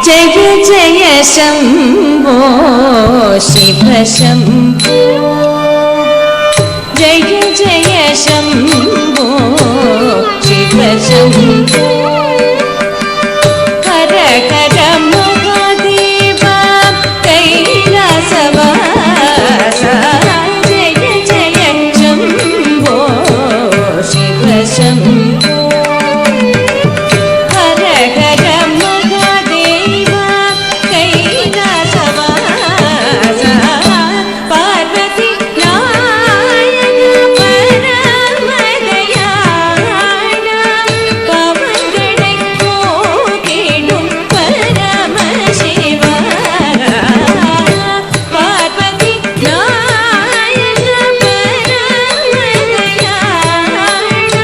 जय जय शंभो शिव शंभो जय जय शंभो शिव शंभो हर हर महादेव कैलासवासा जय जय शंभो शिव शंभो हर हर महादेव कैलासवासा पार्वती नायक परमदयाळ पवनगणै போகிடும் பரமசிவா பார்வதி நாயக பரமதயாள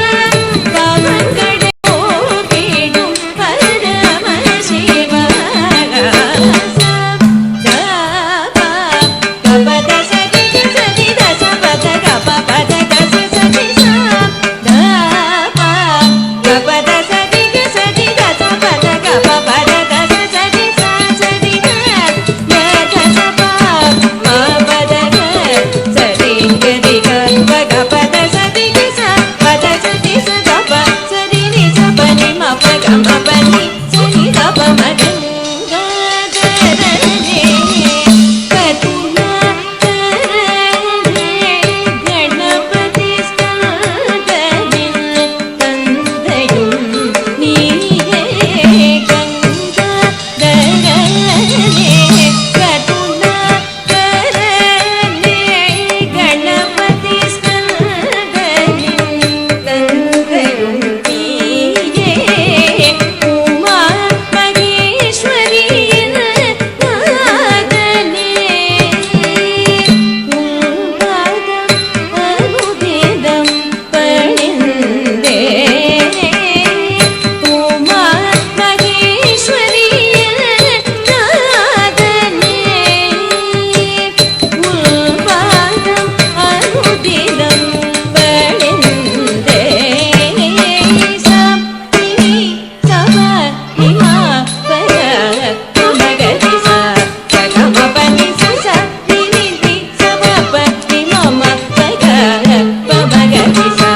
பவன்கடை போகிடும் பரமசிவா கபத சதி சதி தச பத கப பத தச சதி சா கபத சதி சதி தச பத கப பத தச சதி சா சதி த தச ப ம பத க சதி கதி க ப பத சதி சா பத சதி ச த ப சதி நி ச ப நி ம ப க ம ப நி சதி த ப ம க கணபதி ஸ்கந்தனின் தந்தையும் நீயே கங்காதரனே கருணாகரனே கணபதி ஸ்கந்தனின் தந்தையும் நீயே உமா மகேஸ்வரியின் நாதனே உன்பாதம் அனுதினம் பணிந்தே உமா மகேஸ்வரியின் நாதனே உன்பாதம் அனுதினம் பணிந்தே சப்தி சப நிமா பர மகதி சா சகம பனி ச நிதி சப பனி மம பக பமகதி சா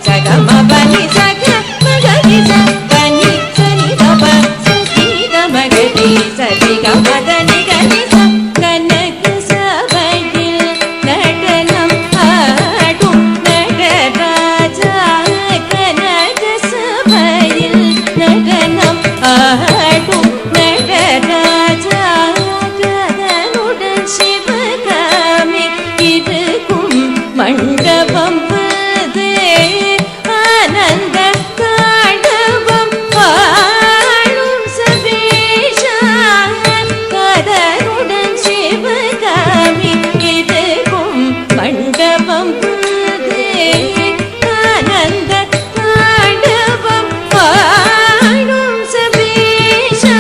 சகம பனி சக மகதி ச பனி சனி தப சதி தமகதி சதி கமதனி கதி ச கனக சபையில் நடனம் ஆடும் நடராஜா கனக சபையில் நடனம் ஆடும் நடராஜா கதனுடன் சிவகாமி இருக்கும் மண்டபம் அது ஆனந்த தாண்டவம் வாழும் சபேஷா கதனுடன் சிவகாமி இருக்கும் மண்டபம் அது ஆனந்த தாண்டவம் வாழும் சபேஷா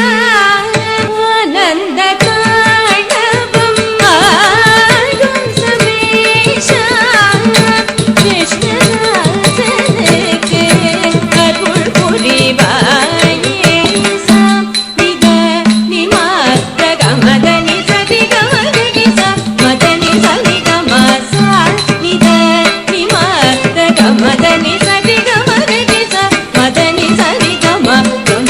ஆனந்த தாண்டவம் வாழும் சபேஷா கிருஷ்ணதாசனுக்கு அருள் புரிவாயே சா நிக நிமா ரக மதனி சதி கமகி சா மதனி சதி கம சா நிக நிமா ரக மதனி சதி கமகி சா மதனி சதி கம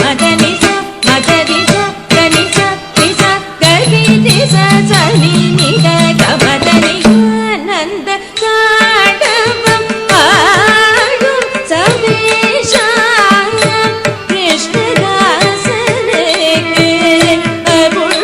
மதனி சா மதனி சா கனி சா நி சா ககி தி சா சனி நிக கமதனி ஆனந்த தாண்டவம் ஆடும் சபேஷா கிருஷ்ணதாசனுக்கு அருள்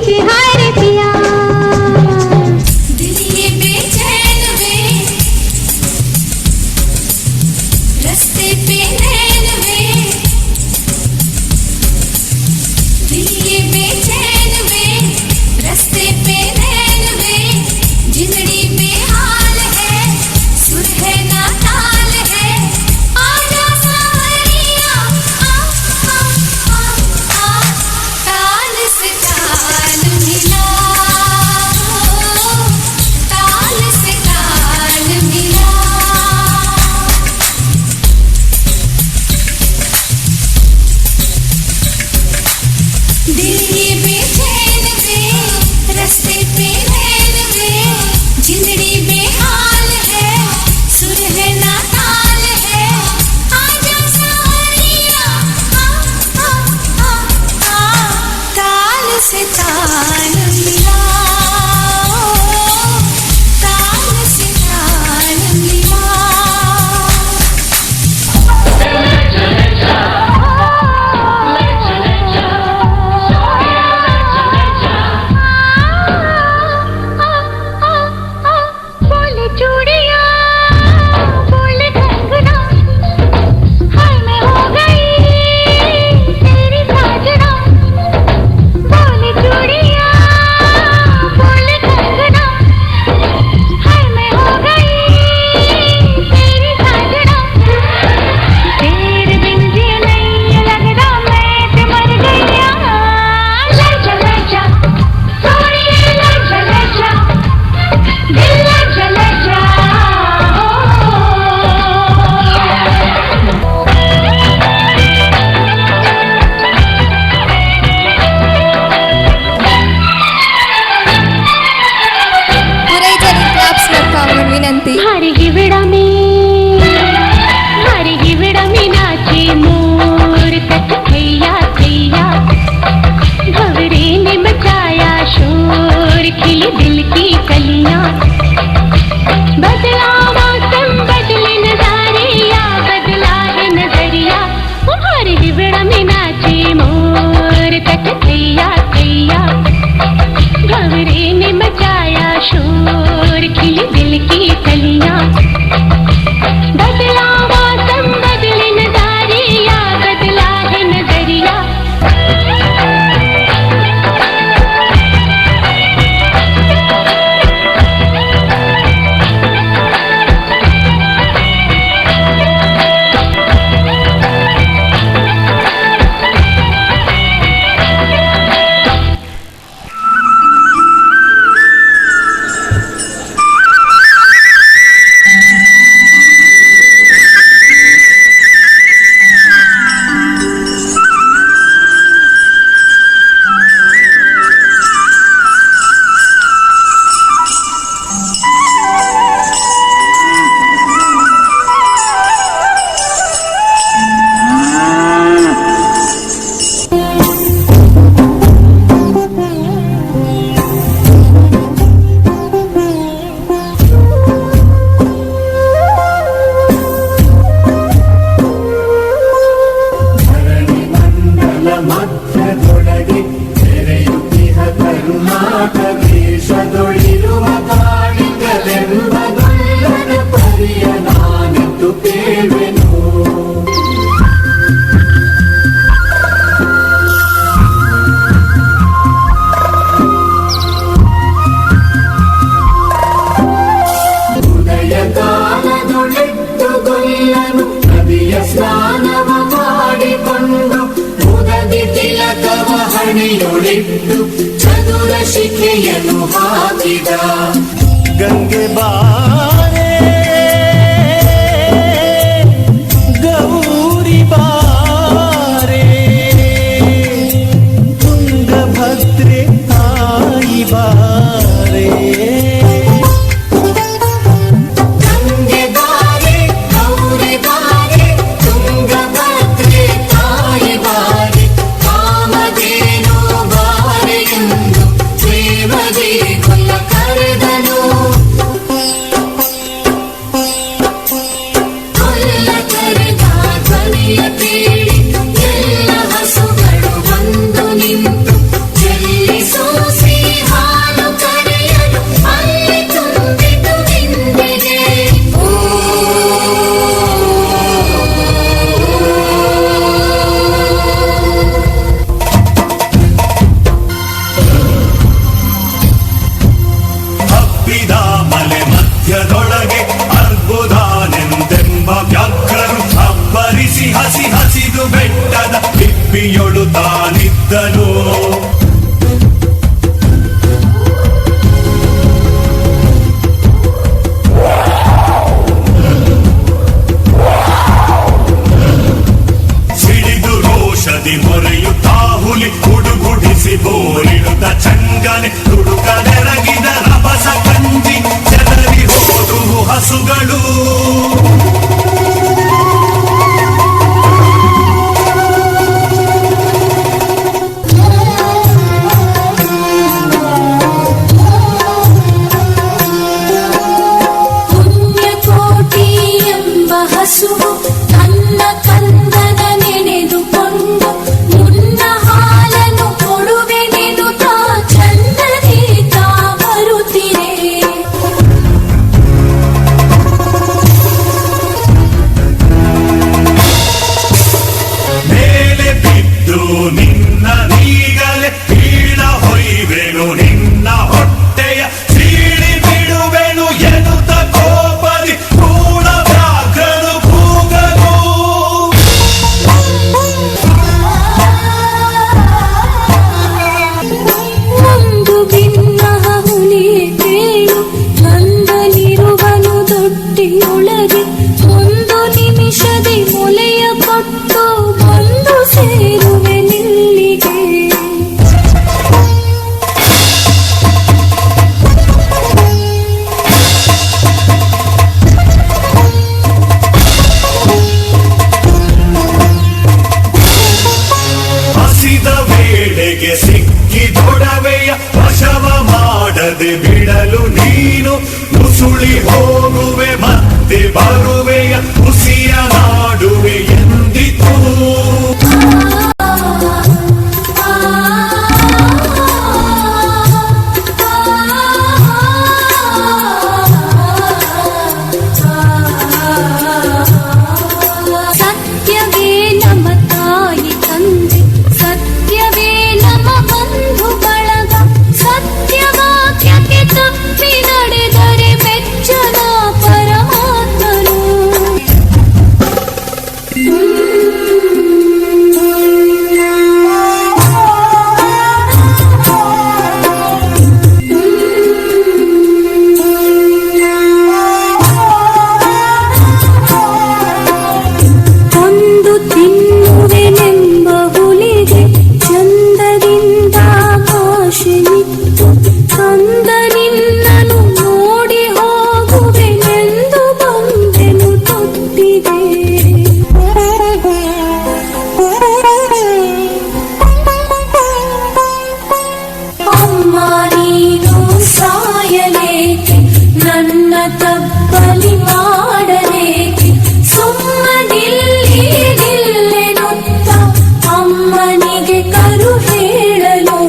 की हाय रे पिया दिल ये बेचैन वे रस्ते पे नैन वे दिल ये बेचैन वे रस्ते पे नैन वे जिंदड़ी बेहाल है सुर है ना ताल है आजा सावरिया ताल से ताल मिला ताल से ताल मिला दिल ये बेचैन वे रस्ते पे नैन वे जिंदड़ी बेहाल है सुर है ना ताल है आजा सावरिया ताल से ताल मिला ताल से ताल मिला बोले चूड़िया बोले कंगना हाय मैं हो गई तेरी साजना बोले चूड़िया बोले कंगना हाय मैं हो गई तेरी साजना तेरे बिन जी नहीं लगदा मैं ते मर गईया लजा लजा सोनिए लजा लजा दिल लजा लजा पुरैजरी क्लाप्स म्हणून विनंती हरी गिवड़ा में नाचे मोर तक थैया थैया भवरे ने मचाया शोर खिली दिल की कलियां बदला मौसम बदले नजारिया बदला है नजरिया हरी गिवड़ा में नाचे मोर तक थैया थैया भवरे ने मचाया शोर खिली दिल की कलियां बदला मौसम बदले नजारिया बदला है नजरिया ಮಧ್ಯದೊಳಗೆ ತೆರೆಯುತ್ತಿಹ ಕರ್ನಾಟಕೇಶದೊಳಿರುವ ಕಾಣಿಗಲೆಂಬ ಗೊಲ್ಲನ ಪರಿಯ ನಾನೆಂದು ಕೇಳುವೆನು ಉದಯ ಕಾಲದೊಳೆತ್ತು ಗೊಲ್ಲನು ನದಿಯ ಸ್ನಾನವ ಮಾಡಿಕೊಂಡು ತಿಲಕವ ಹಣೆಯೊಳಿಟ್ಟು ಚದುರ ಶಿಖೆಯನ್ನು ಹಾಕಿದ ಗಂಗೆ ಬಾರೆ ಗೌರಿ ಬಾರೆ ತುಂಗಭದ್ರೆ ತಾಯಿ ಬಾರೆ ಗಂಗೆ ಬಾರೆ ಗೌರಿ ಬಾರೆ ತುಂಗಭದ್ರೆ ತಾಯಿ ಬಾರೆ ಕಾಮಧೇನು ಬಾರೆ ಎಂದು ಪ್ರೇಮದಿ ಕೊಲ್ಲ ಕರೆದನು ಅಂಗದೊಳಗೆ ಅರ್ಬುದಾನೆಂದೆಂಬ ವ್ಯಾಘ್ರನು ಅಬ್ಬರಿಸಿ ಹಸಿದು ಬೆಟ್ಟದ ಲಿಪ್ಪಿಯೊಳು ತಾನಿದ್ದನು. ಮೊರೆಯುತ್ತಾ ಹುಲಿ ಗುಡುಗುಡಿಸಿ ಬೋರಿಡುತ್ತ ಚಂಗನೆ ತುಡುಕಲೆರಗಿದ ರಭಸ ಕಂಜಿ ಚದರಿ ಹೋದುವು ಹಸುಗಳು. ಪುಣ್ಯಕೋಟಿ ಎಂಬ ಹಸುವು ತನ್ನ ಕಂದನ ನೆನೆದುಕೊಂಡು ಮುನ್ನ ಹಾಲನ್ನು ಕೊಡುವೆನೆನು ತಾ ಚಂದನೆ ತಾ ಬರುತ್ತಿರೆ. ಮೇಲೆ ಬಿದ್ದು ನಿನ್ನ ನೀಗಲೆ ಬೀಳ ಹೊಯ್ವೆನು ನಿನ್ನ ಹೊಟ್ಟೆಯ ಸೀಳಿ ಬಿಡುವೆನು ಎನ್ನುತ್ತ ಕೋಪದಿ ಕೂಡ ವ್ಯಾಘ್ರನು ಕೂಗನು. ಒಂದು ಭಿನ್ನಹ ಹುಲಿಯೇ ಕೇಳು ನಂದಲಿರುವನು ದೊಡ್ಡಿಯೊಳಗೆ ಒಂದು ನಿಮಿಷದಿ ಮೊಲೆಯ ಕೊಟ್ಟು ಬಂದು ಸೇರುವೆ ನಿಲ್ಲಿಗೆ. ಹಸಿದ ವೇಳೆಗೆ ಸಿಕ್ಕಿದೊಡವೆಯ ವಶವ ಮಾಡದೆ ಬಿಡಲು ನೀನು ನುಸುಳಿ ಹೋಗುವೆ ಮತ್ತೆ ಬರುವೆಯ ಹುಸಿಯ ನಾಡುವೆ ಎಂದಿತು. ಸತ್ಯವೇ ನಮ್ಮ ತಾಯಿ ತಂದೆ, ಸತ್ಯವೇ ನಮ್ಮ ಬಂಧು ಬಳಗ, ಸತ್ಯವಾಕ್ಯಕ್ಕೆ ತಪ್ಪಿ ನಡೆದರೆ ಮೆಚ್ಚನ ಪರಮಾತ್ಮನು. ಒಂದು ತಿನ್ನುವೆನೆಂಬ ಹುಲಿಗೆ ಚಂದದಿಂದ ಆಶೆಯಿತ್ತು, ಕಂದ ನಿನ್ನನು ನೋಡಿ ಹೋಗುವೆನೆಂದು ಬಂದೆನು ತೊಟ್ಟಿಗೆ. ಅಮ್ಮ ನೀನು ಸಾಯಲೇಕೆ, ನನ್ನ ತಪ್ಪಲಿ ಮಾಡಲೇಕೆ, ಸುಮ್ಮನಿಲ್ಲಿ ನಿಲ್ಲೆನುತ್ತ ಅಮ್ಮನಿಗೆ ಕರು ಹೇಳಲು.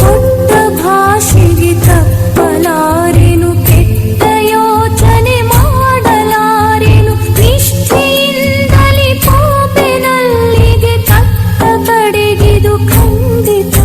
ಕೊಟ್ಟ ಭಾಷೆಗೆ ತಪ್ಪಲಾರೆನು, ಕೆಟ್ಟ ಯೋಚನೆ ಮಾಡಲಾರೆನು, ನಿಷ್ಠೆಯಿಂದಲೇ ಕೋಪೆನಲ್ಲಿಗೆ ಕಟ್ಟ ಕಡೆಗಿದು ಖಂಡಿತ.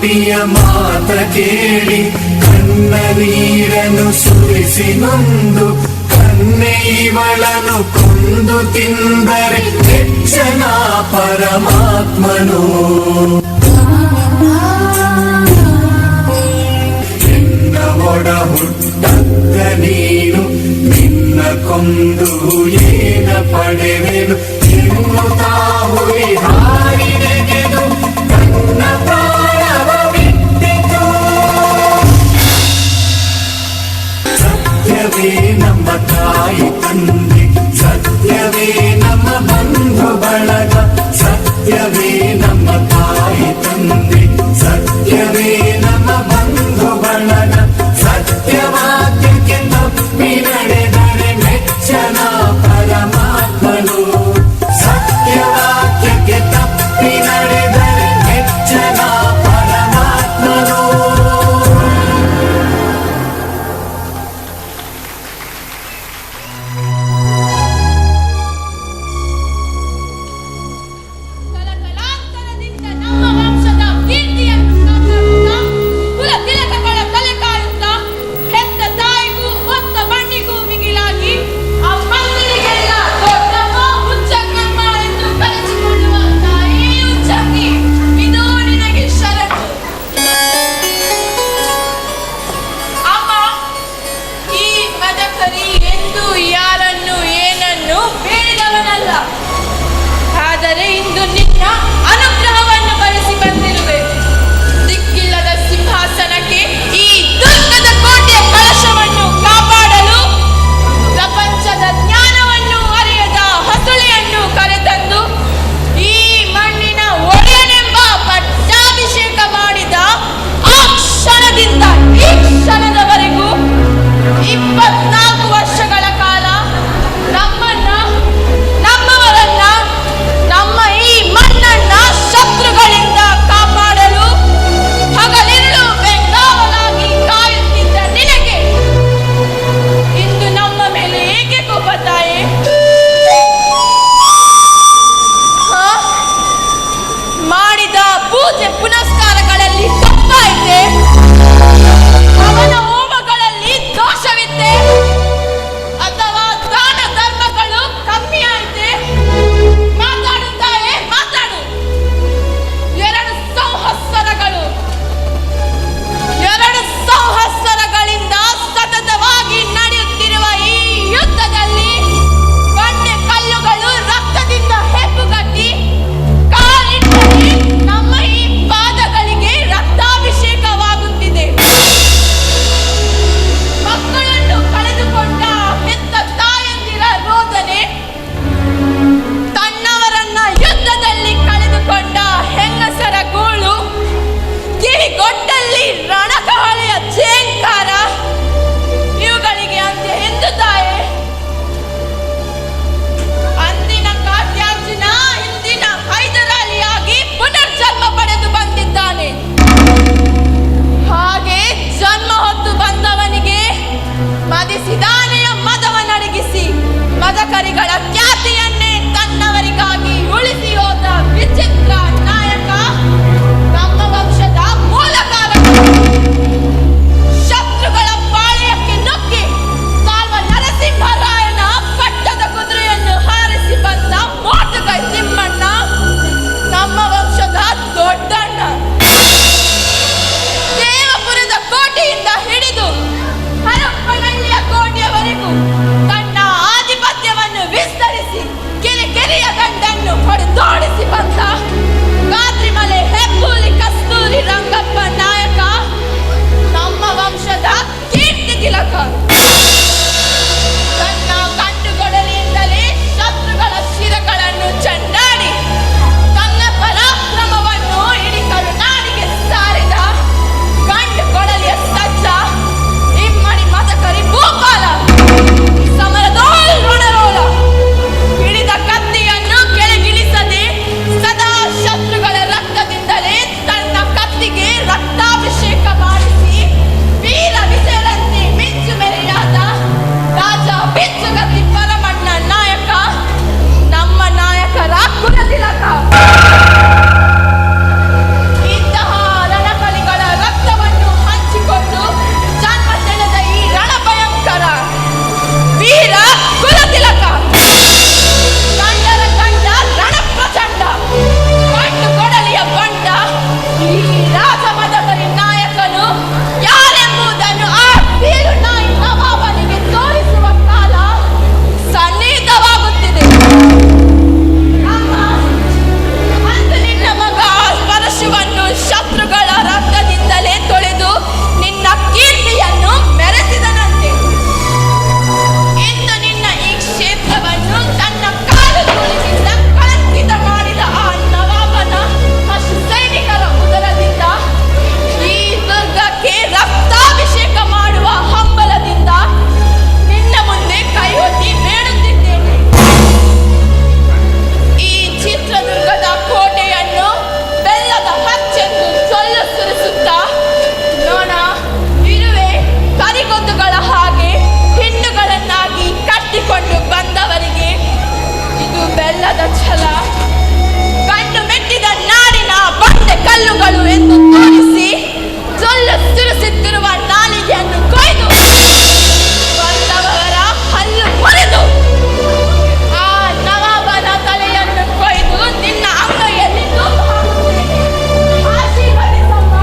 ಪಾಪಿಯ ಮಾತ ಕೇಳಿ ಕಣ್ಣ ನೀರನ್ನು ಸುರಿಸಿ ನೊಂದು ಕನ್ನೆ ಇವಳನ್ನು ಕೊಂದು ತಿಂದರೆ ಹೆಚ್ಚನ ಪರಮಾತ್ಮನು. ನಿನ್ನ ಒಡ ಹುಟ್ಟಕ್ಕ ನೀನು ನಿನ್ನ ಕೊಂದು ಏನ ಪಡೆವೆನು ಎನ್ನುತ್ತಾ ಹುಲಿ ಹಾರಿನೆಗೆದು ತನ್ನ ಪ್ರಾಣವ ಬಿಟ್ಟಿತು. ಸತ್ಯವೇ ನಮ್ಮ ತಾಯಿ ತಂದೆ, ಸತ್ಯವೇ ನಮ್ಮ ಬಂಧು ಬಳಗ, ಸತ್ಯವೇ ನಮ್ಮ ತಾಯಿ ತಂದೆ, ಸತ್ಯವೇ ನಮ್ಮ ಬಂಧು ಬಳಗ. ಸತ್ಯವಾಕ್ಯಕ್ಕೆ ತಪ್ಪಿ ನಡೆದರೆ ಮೆಚ್ಚನ ಪರಮಾತ್ಮನು. ಸತ್ಯವಾಕ್ಯಕ್ಕೆ ತಪ್ಪಿ ನಡೆದರೆ ಮೆಚ್ಚನ ಪರಮಾತ್ಮನು. ತಲತಲಾಂತರದಿಂದ ನಮ್ಮ ವಂಶದ ಕೀರ್ತಿಯನ್ನು ಕಾಪಾಡುತ್ತಾ, ಕುಲ ತಿಲಕಗಳ ತಲೆ ಕಾಯುತ್ತಾ, ಹೆತ್ತ ತಾಯಿಗೂ ಹೊತ್ತ ಮಣ್ಣಿಗೂ ಮಿಗಿಲಾಗಿ ಆ ಮಕ್ಕಳಿಗೆಲ್ಲ ದೊಡ್ಡಮ್ಮ ಹುಚ್ಚಕ್ಕಮ್ಮ ಎಂದು ಕರೆಸಿಕೊಳ್ಳುವ ತಾಯಿ ಹುಚ್ಚಕ್ಕಿ, ಇದು ನಿನಗೆ ಶರಣು. ಅಮ್ಮ, ಈ ಮದಕರಿ ಎಂದು ಯಾರನ್ನು ಏನನ್ನು ಬೇಡಿದವನಲ್ಲ. ಆದರೆ ಇಂದು ನಿನ್ನ ಅನುಗ್ರಹವನ್ನು ಬಯಸಿ ಬಂದಿರುವೆ. ದಿಕ್ಕಿಲ್ಲದ ಸಿಂಹಾಸನಕ್ಕೆ ಈ ದುರ್ಗದ ಕೋಟೆಯ ಕಳಶವನ್ನು ಕಾಪಾಡಲು ಪ್ರಪಂಚದ ಜ್ಞಾನವನ್ನು ಅರಿಯದ ಹಸುಳೆಯನ್ನು ಕರೆತಂದು ಈ ಮಣ್ಣಿನ ಒಡೆಯನೆಂಬ ಪಟ್ಟಾಭಿಷೇಕ ಮಾಡಿದ ಆ ಕ್ಷಣದಿಂದ ಈ ಕ್ಷಣದವರೆಗೂ 24 ವರ್ಷಗಳ ಕಾಲ ನಮ್ಮನ್ನ, ನಮ್ಮವರನ್ನ, ನಮ್ಮ ಈ ಮಣ್ಣನ್ನ ಶತ್ರುಗಳಿಂದ ಕಾಪಾಡಲು ಹಗಲಿರುಳು ಬೆಂಗಾವಲಾಗಿ ಕಾಯುತ್ತಿದ್ದ ನಿನಗೆ ಇಂದು ನಮ್ಮ ಮೇಲೆ ಏಕೆ ಕೋಪ ತಾಯೇ? ಮಾಡಿದ ಪೂಜೆ ಪುನಸ್ಕಾರಗಳಲ್ಲಿ ತಪ್ಪಾಯಿತೆ? ಅವನ ಹೋಮಗಳಲ್ಲಿ ದೋಷವಿತ್ತೆ? ಅಥವಾ ದಾನ ಧರ್ಮಗಳು ಕಮ್ಮಿ ಆಯಿತೆ? ಮಾತಾಡುತ್ತಾಯೇ, ಮಾತಾಡು. 2 ಸಂವತ್ಸರಗಳು, 2 ಸಂವತ್ಸರಗಳಿಂದ ಸತತವಾಗಿ ನಡೆಯುತ್ತಿರುವ ಈ ಯುದ್ಧದಲ್ಲಿ ಬಂಡೆ ಕಲ್ಲುಗಳು ರಕ್ತದಿಂದ ಹೆಪ್ಪುಗಟ್ಟಿ ಕಾಲಿಟ್ಟರೆ ನಮ್ಮ ಈ ಪಾದಗಳಿಗೆ ರಕ್ತಾಭಿಷೇಕವಾಗುತ್ತಿದೆ. ಮಕ್ಕಳನ್ನು ಕಳೆದುಕೊಂಡ ಹೆತ್ತ ತಾಯಂದಿರ ರೋದನೆ, ತನ್ನವರನ್ನ ಯುದ್ಧದಲ್ಲಿ ಕಳೆದುಕೊಂಡ ಹೆಂಗಸರ ಗೋಳು, ಕಿವಿಗೊಟ್ಟಲ್ಲಿ ರಣಕಹಳೆಯ ಝೇಂಕಾರ, ಇವುಗಳಿಗೆ ಅಂತ್ಯ ಎಂದು ತಾಯೇ? ಅಂದಿನ ಕಾತ್ಯಾರ್ಜುನ ಇಂದಿನ ಹೈದರಾಲಿಯಾಗಿ ಪುನರ್ಜನ್ಮ ಪಡೆದು ಬಂದಿದ್ದಾನೆ. ಹಾಗೆ ಜನ್ಮ ಹೊತ್ತು ಬಂದವನಿಗೆ ಮದಿಸಿದಾನೆಯ ಮದವನ್ನಡಗಿಸಿ ಮದಕರಿಗಳ ಖ್ಯಾತಿಯನ್ನೇ ತನ್ನವರಿಗಾಗಿ ಉಳಿಸಿ ಹೋದ ವಿಚಿತ್ರ ನಾಯಕ ನಮ್ಮ ವಂಶದ ಮೂಲಕಾರಕ. ಶತ್ರುಗಳ ಪಾಳೆಯಕ್ಕೆ ನುಗ್ಗಿ ಸಾಲ್ವ ನರಸಿಂಹರಾಯನ ಪಟ್ಟದ ಕುದುರೆಯನ್ನು ಹಾರಿಸಿ ಬಂದ ಮೋಟುಗೈ ತಿಮ್ಮಣ್ಣ ನಮ್ಮ ವಂಶದ ದೊಡ್ಡಣ್ಣ. ದೇವಪುರದ ಕೋಟೆಯಿಂದ ಹಿಡಿದು ಹರಪ್ಪನಹಳ್ಳಿಯ ಕೋಟೆಯವರೆಗೂ ತನ್ನ ಆಧಿಪತ್ಯವನ್ನು ವಿಸ್ತರಿಸಿ ಕಿರಿಕಿರಿಯ ಗಂಡನ್ನು ಹೊಡೆದೋಡಿಸಿ ಬಂದ ಗಾತ್ರಿಮಲೆ ಹೆಬ್ಬೂಲಿ ಕಸ್ತೂರಿ ರಂಗಪ್ಪ ನಾಯಕ ನಮ್ಮ ವಂಶದ ಕೀರ್ತಿ ತಿಲಕ. ತನ್ನ ಗಂಡುಗೊಡಲಿಯಿಂದಲೇ ಶತ್ರುಗಳ ಶಿರಗಳನ್ನು ಚೆಂಡಾಡಿ ತನ್ನ ಪರಾಕ್ರಮವನ್ನು ಇಡೀ ಕರುನಾಡಿಗೆ ಸಾರಿದ ಗಂಡು ಕೊಡಲಿಯ ಸಜ್ಜ ಇಮ್ಮಡಿ ಮದಕರಿ ಭೂಪಾಲ. ಸಮರದೋಳ್ ರಣರೋಲ ಹಿಡಿದ ಕತ್ತಿಯನ್ನು ಕೆಳಗಿಳಿಸದೆ ಹಲ್ಲುಗಳು ಎಂದು ತೋರಿಸಿ ಜೊಲ್ಲು ಸುರಿಸುತ್ತಿರುವ ನಾಲಿಗೆಯನ್ನು ಕೊಯ್ದು ಬಂದವರ ಹಲ್ಲು ಮುರಿದು ಆ ನವಾಬನ ತಲೆಯನ್ನು ಕೊಯ್ದು ನಿನ್ನ ಅಂಗೈಯಲ್ಲಿ ತೂಗು ಹಾಕುತ್ತೇನೆ. ಆಶೀರ್ವದಿಸಮ್ಮ.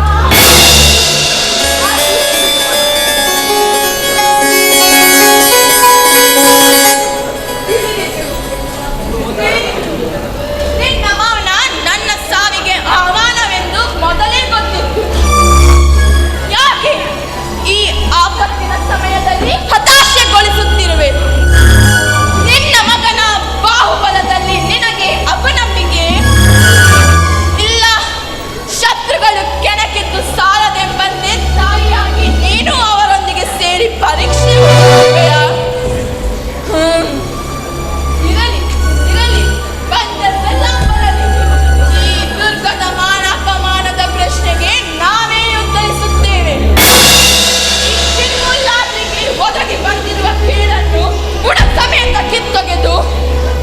ನಿನ್ನ ಮೌನ ನನ್ನ ಸಾವಿಗೆ ಆಹ್ವಾನವೆಂದು ಮೊದಲೇ ಗೊತ್ತಿತ್ತು. ಯಾಕೆ ಈ ಆಪತ್ತಿನ ಸಮಯದಲ್ಲಿ ಹತಾಶೆಗೊಳಿಸುತ್ತಿರುವೆ? ನಿನ್ನ ಮಗನ ಬಾಹುಬಲದಲ್ಲಿ ನಿನಗೆ ಅಪನಂಬಿಕೆ ಇಲ್ಲ. ಶತ್ರುಗಳು ಕೆಣಕಿದ್ದು ಸಾಲದೆಂಬಂತೆ ತಾಯಿಯಾಗಿ ನೀನು ಅವರೊಂದಿಗೆ ಸೇರಿ ಪರೀಕ್ಷೆ ಮಾಡುವೆಯಾ? ಇರಲಿ ಇರಲಿ, ಬಂದದ್ದೆಲ್ಲ ಬರಲಿ. ಈ ದುರ್ಗದ ಮಾನಾಪಮಾನದ ಪ್ರಶ್ನೆಗೆ ನಾವೇ ಉತ್ತರಿಸುತ್ತೇವೆ. ಈ ಚಿನ್ಮುಲ್ಲಾದ್ರಿಗೆ ಒದಗಿ ಬಂದಿರುವ ಕೀಳನ್ನು ಬುಡ ಸಮೇತ ಕಿತ್ತೊಗೆದು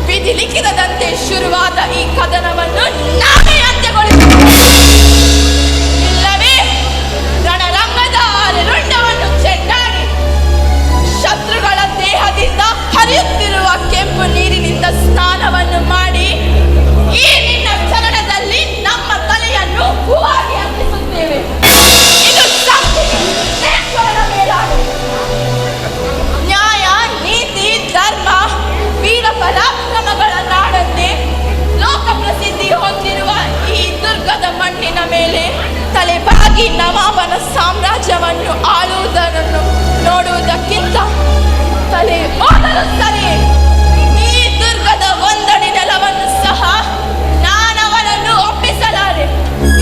ವಿಧಿ ಲಿಖಿತದಂತೆ ಶುರುವಾದ ಈ ಕದನವನ್ನು ನಾವೇ ಅಂತ್ಯಗೊಳಿಸುತ್ತೇವೆ. ಇಲ್ಲವೇ ರಣರಂಗದ ರುಂಡವನ್ನು ಚೆಂಡಾಡಿ ಶತ್ರುಗಳ ದೇಹದಿಂದ ಹರಿಯುತ್ತಿರುವ ಕೆಂಪು ನೀರಿನಿಂದ ಸ್ನಾನವನ್ನು ಮಾಡಿ ಈ ನಿನ್ನ ಚರಣದಲ್ಲಿ ನಮ್ಮ ತಲೆಯನ್ನು ಹೂವಾಗಿ ಅರ್ಪಿಸುತ್ತೇವೆ. ಇದು ಸಂಸ್ಥೆಗಳ ಮೇಲಾಣೆ. ನ್ಯಾಯ, ನೀತಿ, ಧರ್ಮ, ವೀರ ಪರಾಕ್ರಮಗಳ ನಾಡಂತೆ ಲೋಕ ಪ್ರಸಿದ್ಧಿ ಹೊಂದಿರುವ ಈ ದುರ್ಗದ ಮಣ್ಣಿನ ಮೇಲೆ ತಲೆಬಾಗಿ ನವಾಬನ ಸಾಮ್ರಾಜ್ಯವನ್ನು ಆಳುವುದನ್ನು ನೋಡುವುದಕ್ಕಿಂತ ತಲೆ ಓದಲು ಸರಿ. ಈ ದುರ್ಗದ ಒಂದಡಿ ನೆಲವನ್ನು ಸಹ ನಾನವನನ್ನು ಒಪ್ಪಿಸಲಾರೆ.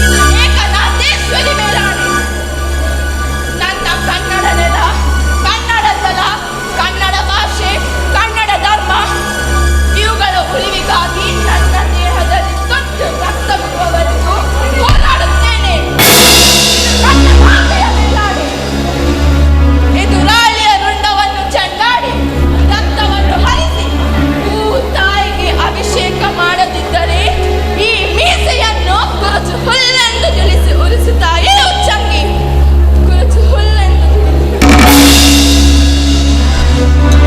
ಇದು ಏಕನಾಥೇಶ್ವರಿ ಮೇಲಾಣೆ. ನನ್ನ ಕನ್ನಡ ನೆಲ, ಕನ್ನಡ ಜಲ, ಕನ್ನಡ ಭಾಷೆ, ಕನ್ನಡ ಧರ್ಮ ಇವುಗಳ ಉಳಿವಿಗಾಗಿ ನನ್ನ ದೇಹದಲ್ಲಿ ತೊಟ್ಟು ರಕ್ತ ಬಿಡುವವರೆಗೂ ಹೋರಾಡುತ್ತೇನೆ. ನನ್ನ ಮಾತೆಯ ಮೇಲಾಣೆ. ಎದುರಾಳಿಯ ರುಂಡವನ್ನು ಚೆಂಡಾಡಿ ರಕ್ತವನ್ನು ಹರಿಸಿ ತಾಯಿಗೆ ಅಭಿಷೇಕ ಮಾಡದಿದ್ದರೆ ಈ ಮೀಸೆಯನ್ನು ಕುರುಚು ಹುಲ್ಲೆಂದು ತಿಳಿಸಿ ಉರಿಸುತ್ತಾ ಇರು ಚಂಗಿ. ಕುರುಚು ಹುಲ್ಲೆಂದು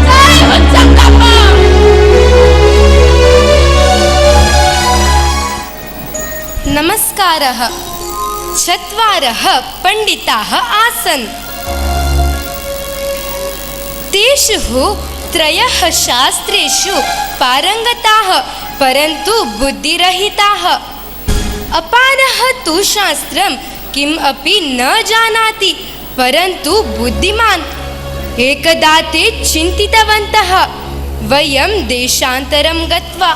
ಜೈ ಹುಚ್ಚಕ್ಕಪ್ಪ. ನಮಸ್ಕಾರಃ. ಚತ್ವಾರಃ ಪಂಡಿತಾಃ ಆಸನ್. तेषु त्रयः शास्त्रेषु पारंगताः परन्तु बुद्धिरहिताः. अपानः तु शास्त्रं किम् अपि न जानाति परन्तु बुद्धिमान्. एकदा ते चिन्तितवन्तः, वयं देशान्तरं गत्वा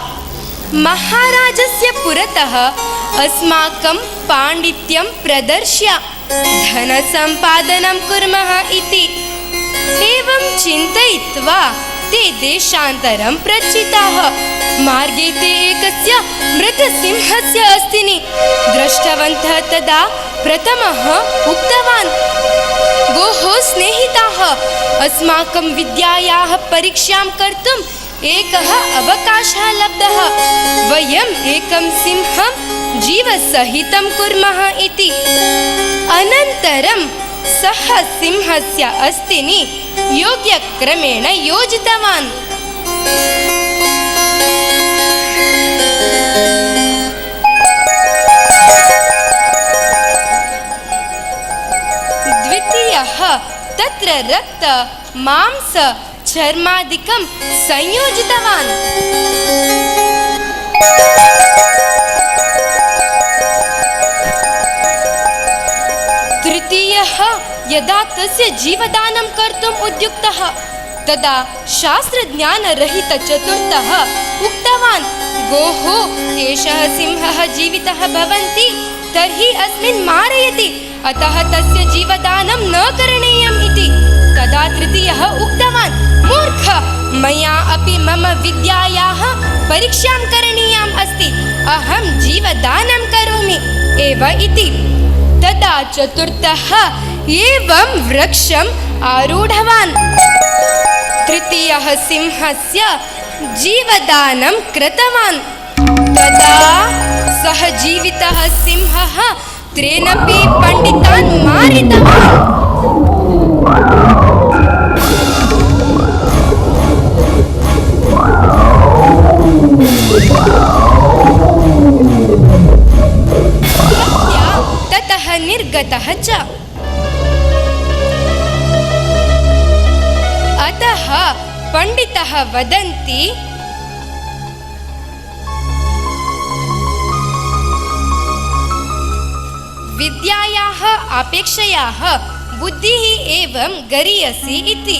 महाराजस्य पुरतः अस्माकं पाण्डित्यं प्रदर्श्य धनसम्पादनं कुर्मः इति. एवं चिन्तयित्वा ते देशान्तरं प्रचिताः. मार्गे ते एकस्य मृतसिंहस्य अस्तिनि दृष्टवन्तः. तदा प्रथमः उक्तवान्, गोः स्नेहिताः, अस्माकं विद्यायाः परीक्षां कर्तुम् एकः अवकाशः लब्धः. वयम् एकं सिंहं जीवसहितं कुर्मः इति. अनन्तरं सः सिंहस्य अस्तिनि योग्यक्रमेण योजितवान्. द्वितीयः तत्र रक्त मांस चर्मादिकं संयोजितवान्. तृतीयः यदा तस्य जीवदानं कर्तुम् उद्युक्तः तदा शास्त्रज्ञानरहितचतुर्थः उक्तवान्, गोः एषः सिंहः जीवितः भवन्ति तर्हि अस्मिन् मारयति, अतः तस्य जीवदानं न करणीयम् इति. तदा तृतीयः उक्तवान्, मूर्ख, मया अपि मम विद्यायाः परीक्षां करणीयाम् अस्ति, अहं जीवदानं करोमि एव इति. तदा चतुर्थः एवं वृक्षम् आरूढवान्. तृतीयः सिंहस्य जीवदानं कृतवान्. तदा सः जीवितः सिंहः पुत्रेणपि पण्डितान् मारितवान्। ततः निर्गतः च। अतः पण्डितः वदन्ति विद्यायाः अपेक्षयाः बुद्धिः एवं गरीयसी इति।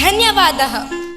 धन्यवादः।